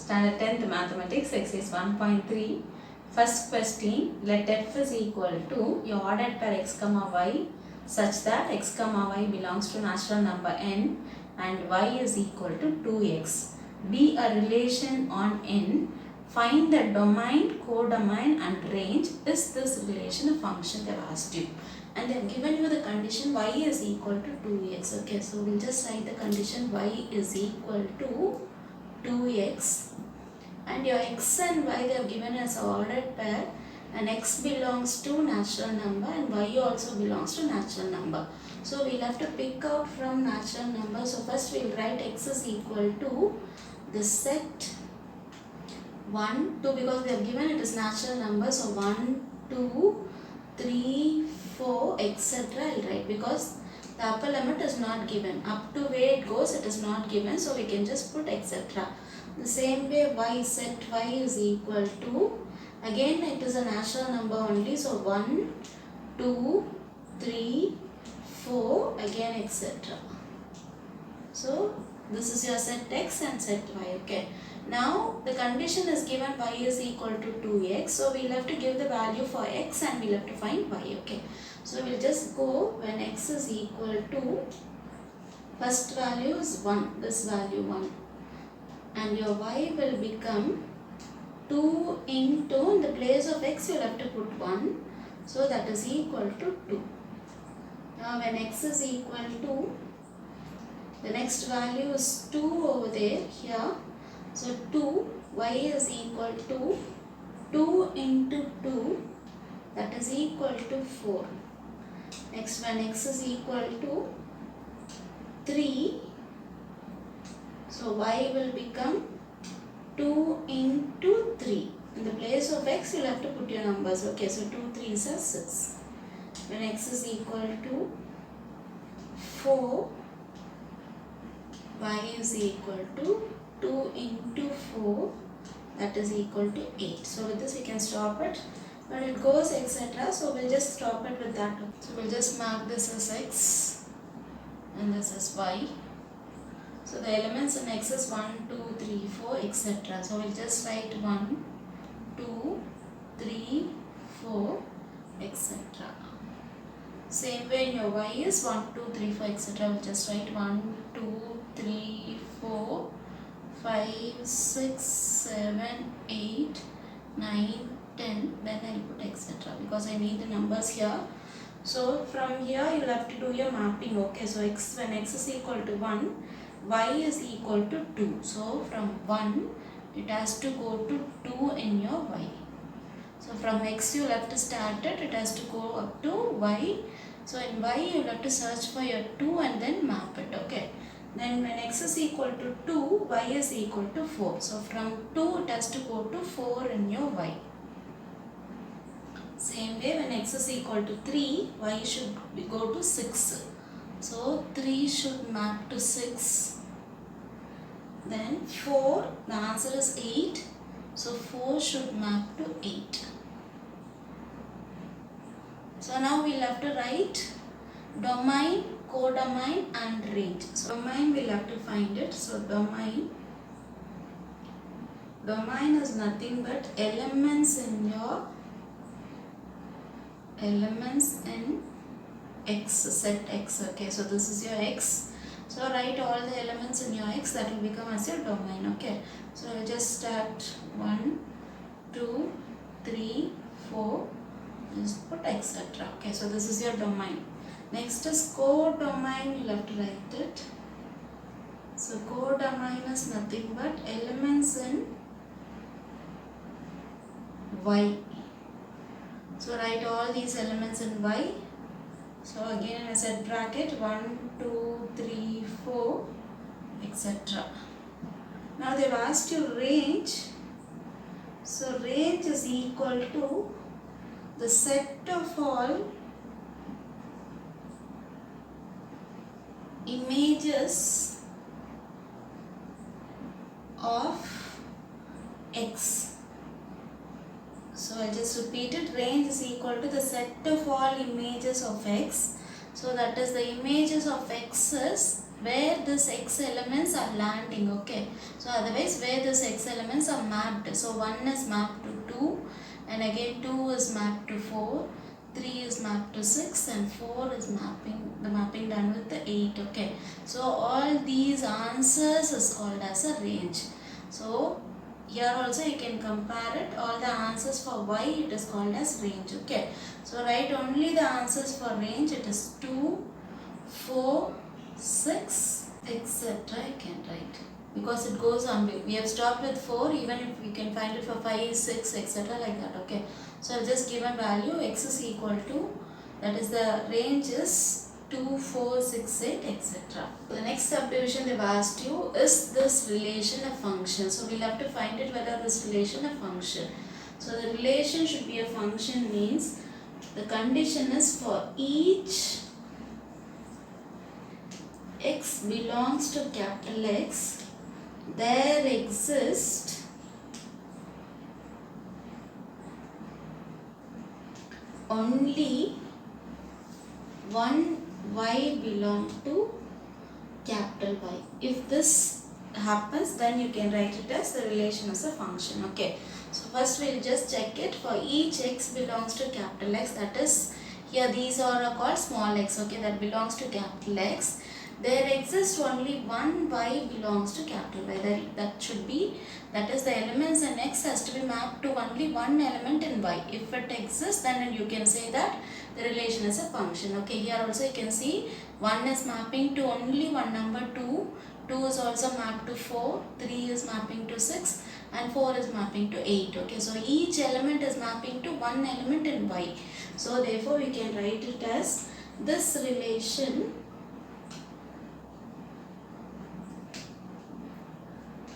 Standard 10th Mathematics, exercise 1.3. First question, let f is equal to your ordered pair x comma y such that x comma y belongs to natural number n and y is equal to 2x. Be a relation on n. Find the domain, codomain and range. Is this relation a function? They have asked you. And they have given you the condition y is equal to 2x. Okay, so we'll just write the condition y is equal to 2x, and your x and y they have given as an ordered pair, and x belongs to natural number and y also belongs to natural number. So we'll have to pick out from natural number. So first we'll write x is equal to the set 1, 2, because they have given it as natural number. So 1, 2, 3, 4, etc. I'll write because the upper limit is not given. Up to where it goes, it is not given. So we can just put etc. The same way y, set y is equal to, again it is a natural number only. So 1, 2, 3, 4, again etc. So this is your set x and set y. Okay. Now the condition is given y is equal to 2x. So we'll have to give the value for x and we'll have to find y. Okay. So we'll just go when x is equal to, first value is 1, this value 1, and your y will become 2 into, in the place of x you'll have to put 1, so that is equal to 2. Now when x is equal to, the next value is 2 over there, here, so 2, y is equal to 2 into 2, that is equal to 4. Next, when x is equal to 3, so y will become 2 into 3. In the place of x, you'll have to put your numbers. Okay, so 2 3s are 6. When x is equal to 4, y is equal to 2 into 4, that is equal to 8. So with this we can stop it. But it goes etc. So we'll just stop it with that. So we'll just mark this as x and this is y. So the elements in x is 1, 2, 3, 4, etc. So we'll just write 1, 2, 3, 4, etc. Same way in your y is 1, 2, 3, 4, etc. We'll just write 1, 2, 3, 4, 5, 6, 7, 8, 9, 10, then I'll put etc. because I need the numbers here. So from here you'll have to do your mapping. Okay, so x, when x is equal to 1, y is equal to 2. So from 1 it has to go to 2 in your y. So from x you'll have to start it, it has to go up to y. So in y you'll have to search for your 2 and then map it. Okay. Then when x is equal to 2, y is equal to 4. So from 2 it has to go to 4 in your y. Same way when x is equal to 3, y should go to 6. So 3 should map to 6. Then 4, the answer is 8. So 4 should map to 8. So now we'll have to write domain, codomain and range. So domain we'll have to find it. So domain is nothing but elements in x, set x. Okay, so this is your x. So write all the elements in your x, that will become as your domain. Okay, so I'll just start 1, 2, 3, 4, just put etc. Okay, so this is your domain. Next is codomain, you'll have to write it. So codomain is nothing but elements in y. So write all these elements in y. So again in a set bracket 1, 2, 3, 4, etc. Now they've asked you range. So range is equal to the set of all images of x. So I'll just repeat it. Range is equal to the set of all images of x. So that is the images of x is where this x elements are landing, okay. So otherwise where this x elements are mapped. So 1 is mapped to 2, and again 2 is mapped to 4, 3 is mapped to 6, and 4 is mapping done with the 8, okay. So all these answers is called as a range. So here also you can compare it, all the answers for y it is called as range, okay. So write only the answers for range, it is 2, 4, 6, etc. I can write, because it goes on. We have stopped with 4, even if we can find it for 5, 6, etc. like that, okay. So I've just given value x is equal to, that is the range is 2, 4, 6, 8, etc. The next subdivision they've asked you, is this relation a function? So we'll have to find it whether this relation a function. So the relation should be a function means the condition is for each x belongs to capital X, there exists only one y belong to capital Y. If this happens, then you can write it as the relation as a function, okay. So first we'll just check it for each x belongs to capital X, that is here these are called small x, okay, that belongs to capital X. There exists only one y belongs to capital Y. That should be, that is the elements in x has to be mapped to only one element in y. If it exists, then you can say that the relation is a function, okay. Here also you can see 1 is mapping to only one number 2, 2 is also mapped to 4, 3 is mapping to 6, and 4 is mapping to 8, okay. So each element is mapping to one element in y. So therefore we can write it as this relation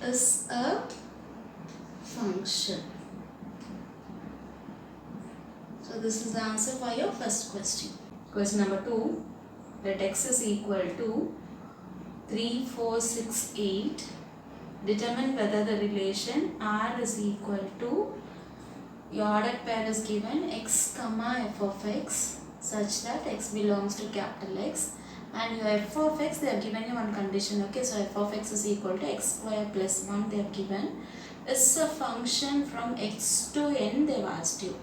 is a function. So this is the answer for your first question. Question number 2, let x is equal to 3, 4, 6, 8. Determine whether the relation R is equal to, your ordered pair is given x comma f of x such that x belongs to capital X, and your f of x they have given you one condition, okay. So f of x is equal to x square plus 1 they have given, is a function from x to n they have asked you.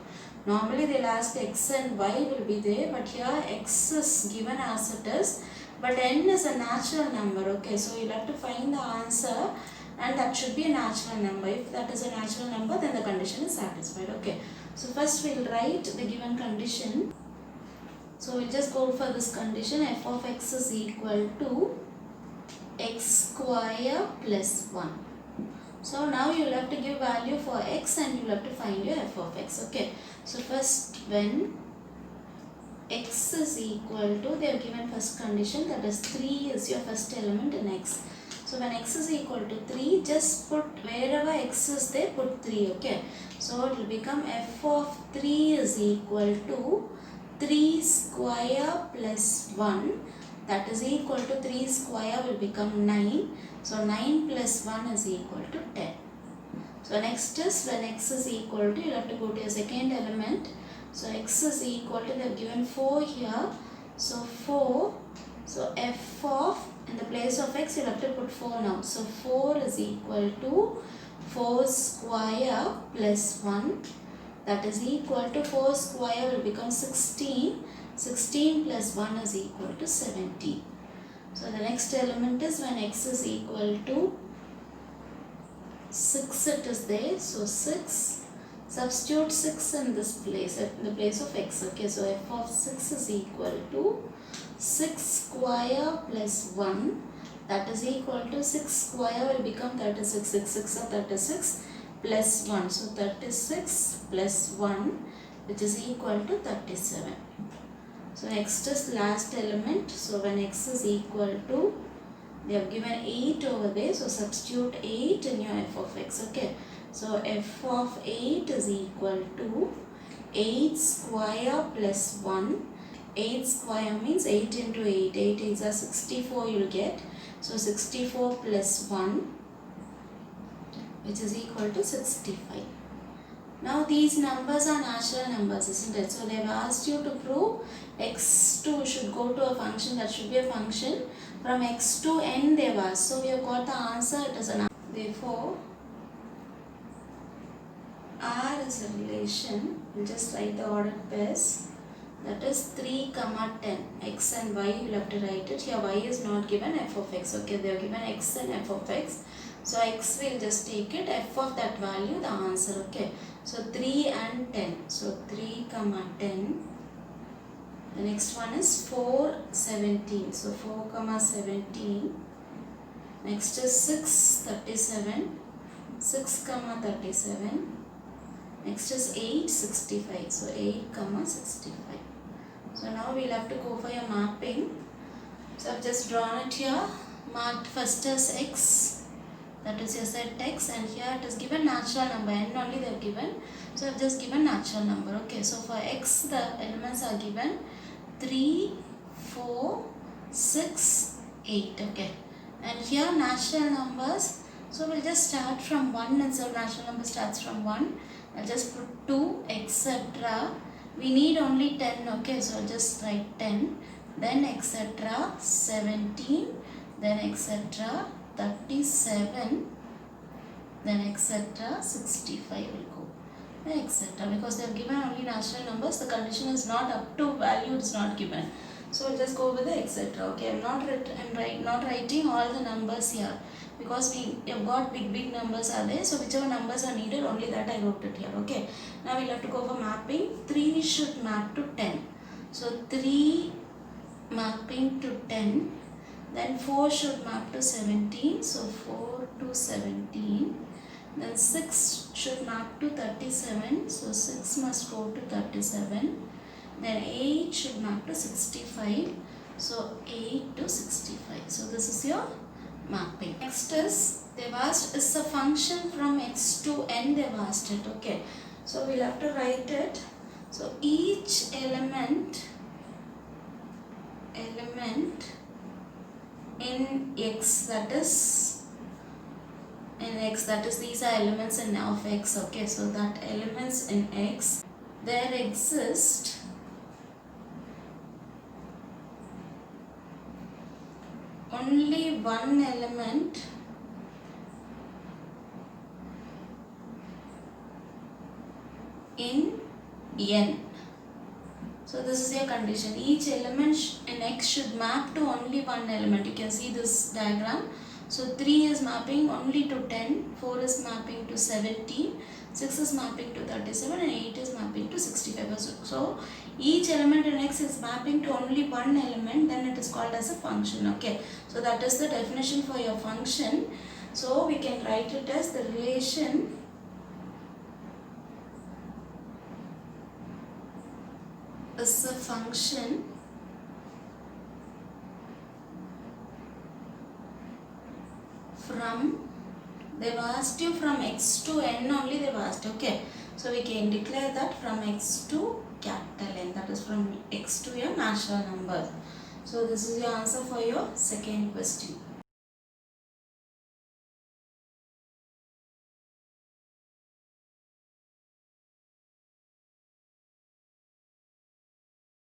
Normally they will ask x and y will be there, but here x is given as it is, but n is a natural number, okay. So you'll have to find the answer, and that should be a natural number. If that is a natural number, then the condition is satisfied, okay. So first we'll write the given condition. So we'll just go for this condition, f of x is equal to x square plus 1. So now you will have to give value for x and you will have to find your f of x, okay. So first when x is equal to, they have given first condition, that is 3 is your first element in x. So when x is equal to 3, just put wherever x is there, put 3, okay. So it will become f of 3 is equal to 3 square plus 1, that is equal to 3 square will become 9. So 9 plus 1 is equal to 10. So next is when x is equal to, you have to go to your second element. So x is equal to, they have given 4 here. So 4, so f of, in the place of x you have to put 4 now. So 4 is equal to 4 square plus 1, that is equal to 4 square will become 16. 16 plus 1 is equal to 17. So the next element is when x is equal to 6 it is there. So 6, substitute 6 in this place, in the place of x, okay. So f of 6 is equal to 6 square plus 1, that is equal to 6 square will become 36, 6 6 are 36 plus 1. So 36 plus 1 which is equal to 37. So next is last element. So when x is equal to, they have given 8 over there. So substitute 8 in your f of x, okay. So f of 8 is equal to 8 square plus 1. 8 square means 8 into 8. 8 is a 64 you will get. So 64 plus 1 which is equal to 65. Now these numbers are natural numbers, isn't it? So they have asked you to prove x2 should go to a function, that should be a function from x to n they have asked. So we have got the answer, it is an. Therefore R is a relation, we'll just write the ordered pairs, that is 3, 10. X and y, you'll have to write it. Here y is not given, f of x. Okay, they have given x and f of x. So x will just take it, f of that value, the answer. Okay, so 3 and 10. So 3, 10. The next one is 4, 17. So 4, 17. Next is 6, 37. 6, 37. Next is 8, 65. So 8, 65. So now we'll have to go for your mapping. So I've just drawn it here. Marked first as x. That is your set x, and here it is given natural number. N only they have given. So I've just given natural number. Okay. So for x the elements are given 3, 4, 6, 8. Okay. And here natural numbers. So we'll just start from 1, and so natural number starts from 1. I'll just put 2, etc. We need only 10, okay, so I'll just write 10, then etc. 17, then etc. 37, then etc. 65 will go, then etc. Because they have given only natural numbers, the condition is not up to value, is not given. So we'll just go with the etc. Okay, I'm not writing all the numbers here, because we have got big numbers are there, so whichever numbers are needed, only that I wrote it here. Okay, now we'll have to go for mapping. 3 should map to 10, so 3 mapping to 10, then 4 should map to 17, so 4 to 17, then 6 should map to 37, so 6 must go to 37, then 8 should map to 65, so 8 to 65. So this is your mapping. Next is, they've asked is a function from x to n, they've asked it. Okay, so we'll have to write it. So each element in x, that is these are elements in of x. Okay, so that elements in x, there exist only one element in n. So this is your condition. Each element in x should map to only one element. You can see this diagram. So 3 is mapping only to 10, 4 is mapping to 17, 6 is mapping to 37, and 8 is mapping to 65. So each element in x is mapping to only one element, then it is called as a function. Okay, so that is the definition for your function. So we can write it as the relation is a function from, they've asked you from x to n only, they've asked. Okay, so we can declare that from x to capital N, that is from x to your natural number. So this is your answer for your second question.